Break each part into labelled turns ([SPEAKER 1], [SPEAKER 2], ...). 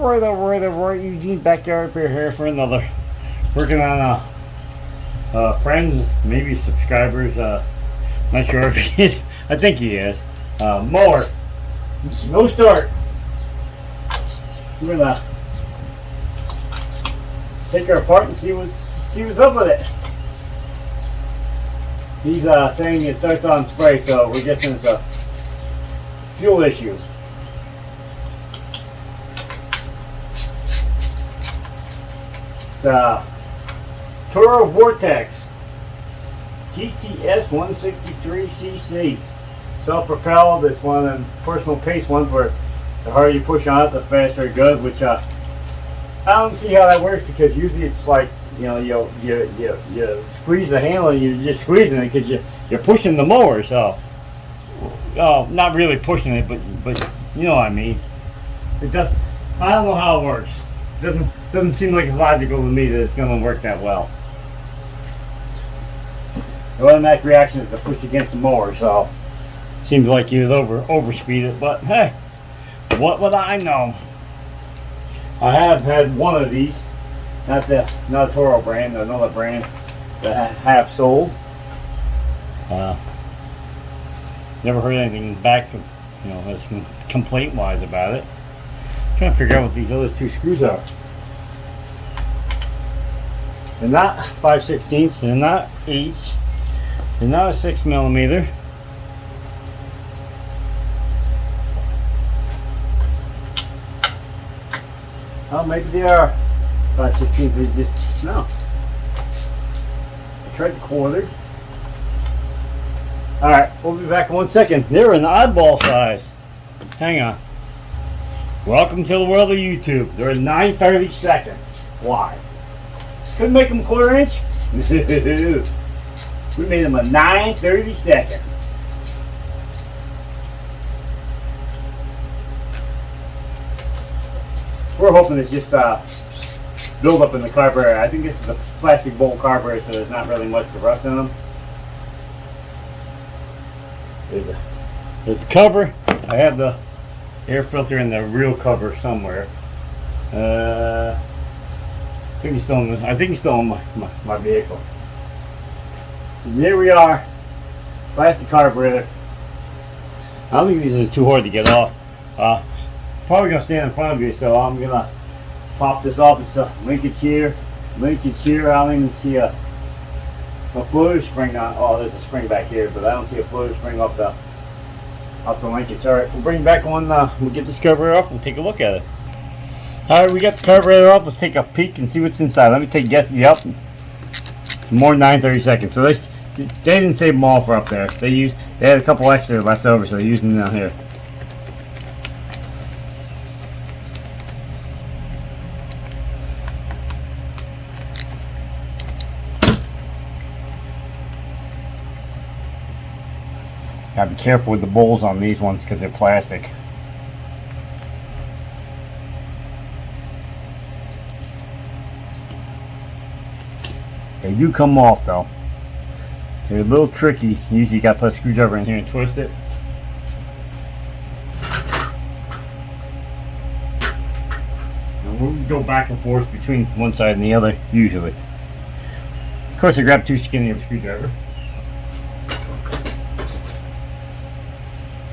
[SPEAKER 1] Alright, Eugene backyard repair here for another. Working on friends, maybe subscribers. Not sure if he is. I think he is. Mower. No start. We're gonna take her apart and see what's up with it. He's saying it starts on spray, so we're guessing it's a fuel issue. It's Toro Vortex GTS 163cc, self-propelled. It's one of them personal pace ones where the harder you push on it, the faster it goes. Which I don't see how that works, because usually it's like, you know, you squeeze the handle and you're just squeezing it because you're pushing the mower. So, not really pushing it, but you know what I mean. It does. I don't know how it works. Doesn't seem like it's logical to me that it's going to work that well. The automatic reaction is to push against the mower, so seems like you would overspeed it. But hey, what would I know? I have had one of these, not a Toro brand, another brand that I have sold. Never heard anything back, you know, that's complaint wise about it. Trying to figure out what these other two screws are. They're not 5/16, they're not 8s, they're not a 6mm. Oh, maybe they are 5/16, they just, no. I tried the quarter. Alright, we'll be back in 1 second. They're an oddball size. Hang on. Welcome to the world of YouTube. They're 9/32. Why? Couldn't make them 1/4 inch? We made them a 9/32. We're hoping it's just build up in the carburetor. I think this is a plastic bowl carburetor, so there's not really much to rust in them. There's the cover. I have the air filter in the real cover somewhere. I think he's still in my vehicle. So there we are. Plastic carburetor. I don't think these are too hard to get off. Probably gonna stand in front of you, so I'm gonna pop this off. It's a linkage here. I don't even see a floater spring on. Oh, there's a spring back here, but I don't see a floater spring off the linkage. Alright, we'll bring back one, we'll get this carburetor off and take a look at it. Alright, we got the carburetor off. Let's take a peek and see what's inside. Let me take a guess. Yep, it's more 9/32. So they didn't save them all for up there. They had a couple extra left over, so they used them down here. Gotta be careful with the bowls on these ones because they're plastic. They do come off though. They're a little tricky. Usually you gotta put a screwdriver in here and twist it. And we'll go back and forth between one side and the other, usually. Of course I grabbed too skinny of a screwdriver.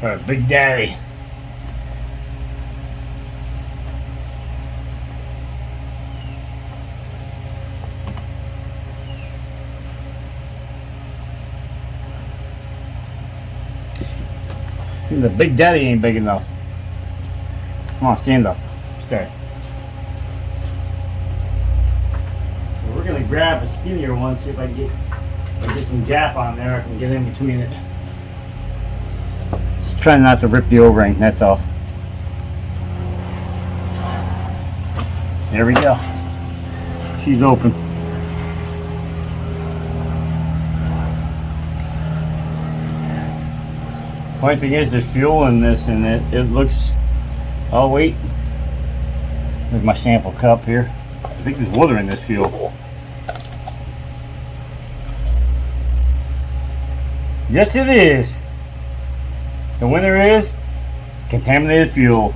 [SPEAKER 1] Alright, Big Daddy. The Big Daddy ain't big enough. Come on, stand up. Stay. So we're gonna grab a skinnier one, see if I can get some gap on there. I can get in between it. Just trying not to rip the O-ring, that's all. There we go. She's open. Point thing is, there's fuel in this, and it looks. Oh wait, there's my sample cup here. I think there's water in this fuel. Yes, it is. The winner is contaminated fuel.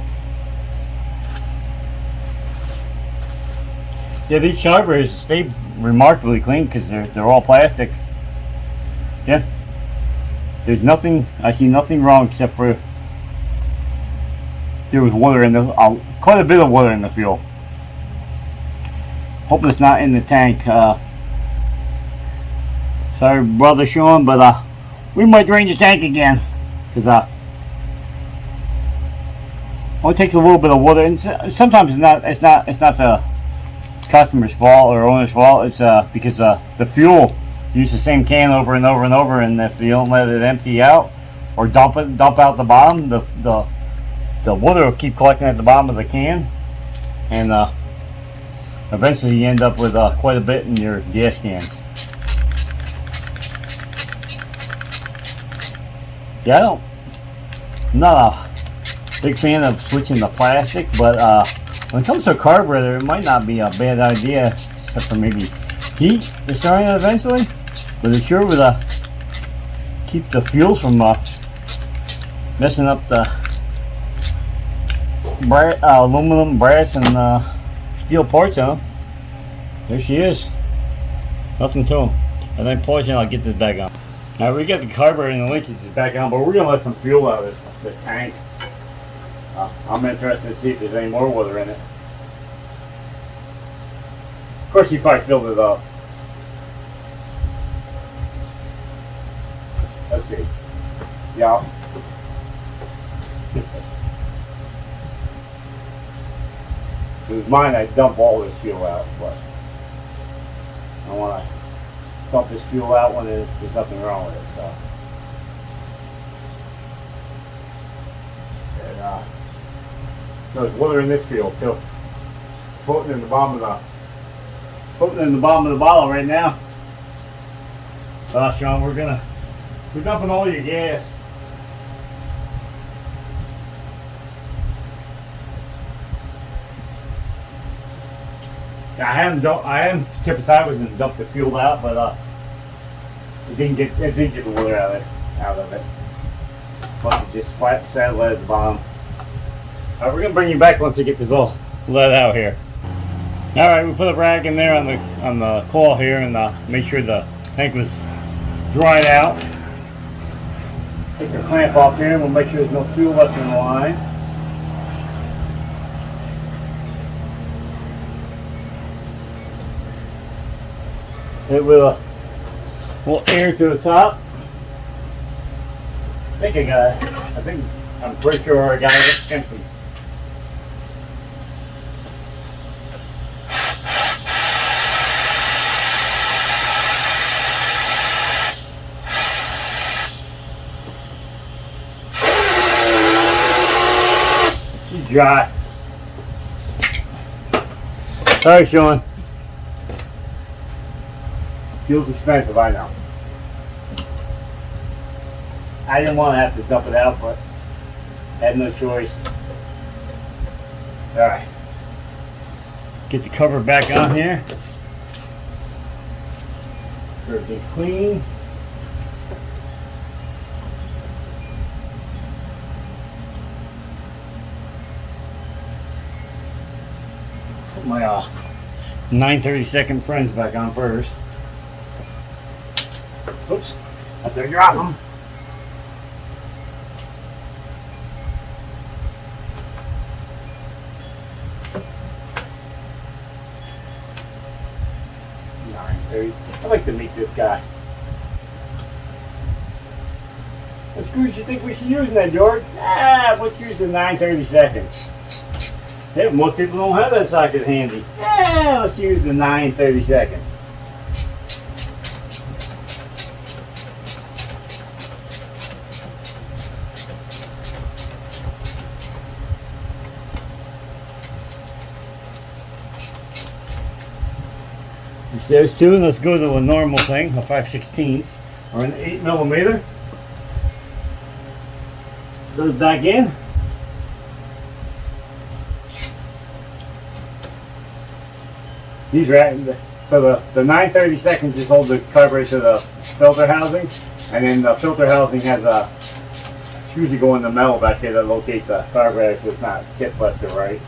[SPEAKER 1] Yeah, these carburetors stay remarkably clean because they're all plastic. Yeah, there's nothing. I see nothing wrong except for there was water in the quite a bit of water in the fuel. Hoping it's not in the tank. Sorry, brother Sean, but we might drain the tank again because only takes a little bit of water, and sometimes it's not the customer's fault or owner's fault. It's because the fuel use the same can over and over and over, and if you don't let it empty out or dump out the bottom, the water will keep collecting at the bottom of the can, and eventually you end up with quite a bit in your gas cans. Yeah, I'm not a big fan of switching to plastic, but when it comes to a carburetor, it might not be a bad idea, except for maybe heat destroying it eventually. But it sure would keep the fuels from messing up the aluminum, brass, and steel parts on them. There she is. Nothing to them. And then poison, I'll get this back on. Now we got the carburetor and the linkages back on, but we're gonna let some fuel out of this tank. I'm interested to see if there's any more water in it. Of course, he probably filled it up. Let's see. Yeah. If it was mine, I'd dump all this fuel out, but I want to dump this fuel out when there's nothing wrong with it. So, and there's water in this fuel too. It's floating in the bottom of the bottle right now. Sean, we're dumping all your gas. I hadn't tipped sideways and dumped the fuel out, but it didn't get the water out of it. But it just sat at the bottom. All right, we're gonna bring you back once we get this all let out here. All right, we put a rag in there on the claw here and make sure the tank was dried out. Take the clamp off here and we'll make sure there's no fuel left in the line. It will a little air to the top. I'm pretty sure I got it empty. She's dry. Sorry, Sean. Fuel's expensive, I know. I didn't want to have to dump it out, but had no choice. Alright. Get the cover back on here. Everything clean. Put my 9/32 friends back on first. Oops, I have to drop them. I'd like to meet this guy. What screws do you think we should use in that, George? Let's use the 9/32. Hey, most people don't have that socket handy. Let's use the 9/32. There's two, and let's go to a normal thing, a 5/16 or an 8mm. Goes back in. These are so the 9/32 just hold the carburetor to the filter housing, and then the filter housing has screws that go in the metal back there that locate the carburetor so it's not tip left or right.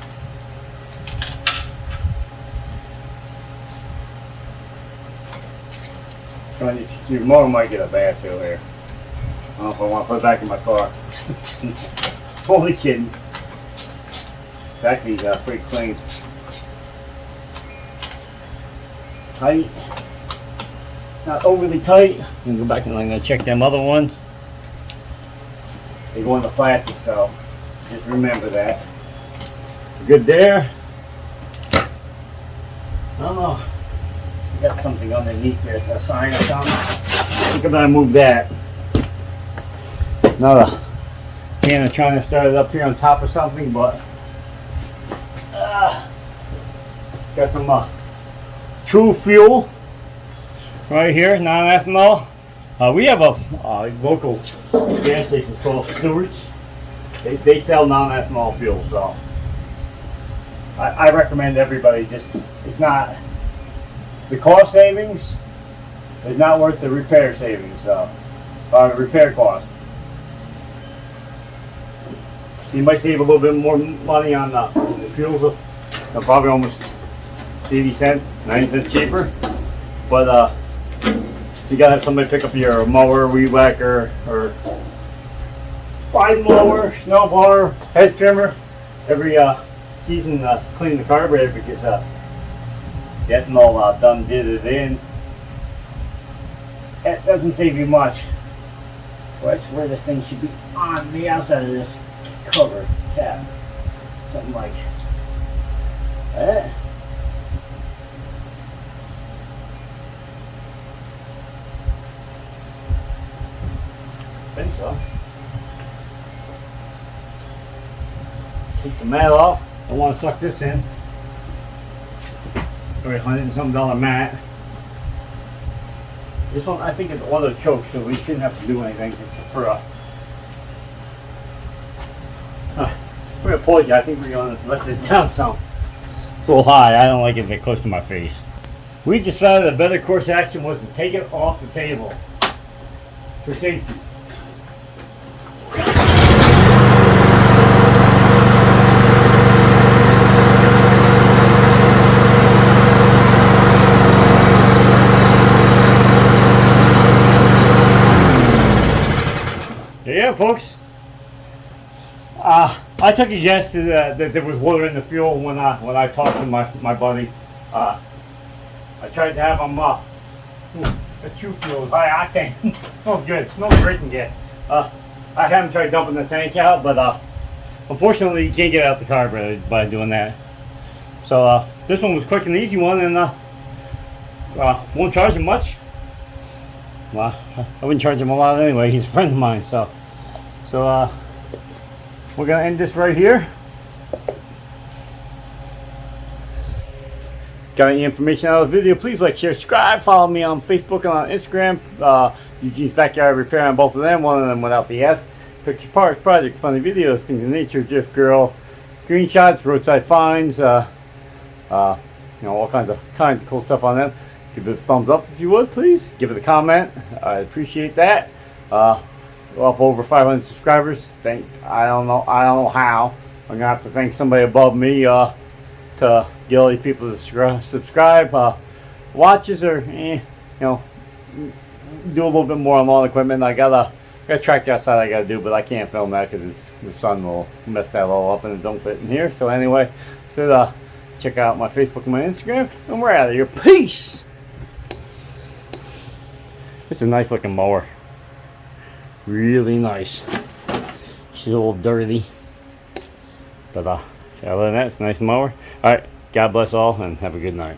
[SPEAKER 1] Your mower might get a bad feel here. I don't know if I want to put it back in my car. Only kidding. It's actually pretty clean. Tight. Not overly tight. I'm going to go back and I'm going to check them other ones. They go in the plastic, so just remember that. Good there. I don't know. Got something underneath this, a sign or something. I think I'm gonna move that. Another can of trying to start it up here on top of something, but got some True Fuel right here, non-ethanol. We have a local gas station called Stewart's. They sell non-ethanol fuel, so I recommend everybody just, it's not, the cost savings is not worth the repair savings, repair cost. You might save a little bit more money on the fuel, probably almost 80 cents, 90 cents cheaper. But you gotta have somebody pick up your mower, weed whacker, or wide mower, snow blower, hedge trimmer every season, clean the carburetor, because the ethanol done did it in. It doesn't save you much. Well, that's where this thing should be, on the outside of this cover cap. Something like that. I think so. Take the mat off. I want to suck this in. Very $100 and something mat. This one, I think, is auto choke, so we shouldn't have to do anything except for we're gonna pause you. I think we're gonna let it down some. It's a little high. I don't like it that close to my face. We decided a better course of action was to take it off the table for safety. Yeah, folks. I took a guess that there was water in the fuel when I talked to my buddy. I tried to have him the True Fuel is high octane. Smells good. Smells racing good. I had him try dumping the tank out, but unfortunately you can't get out the carburetor by doing that. So this one was quick and easy one, and won't charge him much. Well, I wouldn't charge him a lot anyway. He's a friend of mine, so we're gonna end this right here. Got any information out of the video? Please like, share, subscribe. Follow me on Facebook and on Instagram. Eugene's Backyard Repair on both of them. One of them without the S. Picture parts, project, funny videos, things of nature, drift girl, green shots, roadside finds. All kinds of cool stuff on them. Give it a thumbs up if you would, please. Give it a comment. I appreciate that. We're up over 500 subscribers. I don't know how. I'm gonna have to thank somebody above me to get all these people to subscribe. Watches or do a little bit more on lawn equipment. I got a tractor outside I gotta do, but I can't film that because the sun will mess that all up and it don't fit in here. So anyway, check out my Facebook and my Instagram, and we're out of here. Peace. It's a nice looking mower. Really nice. She's a little dirty, but other than that, it's a nice mower. Alright, God bless all and have a good night.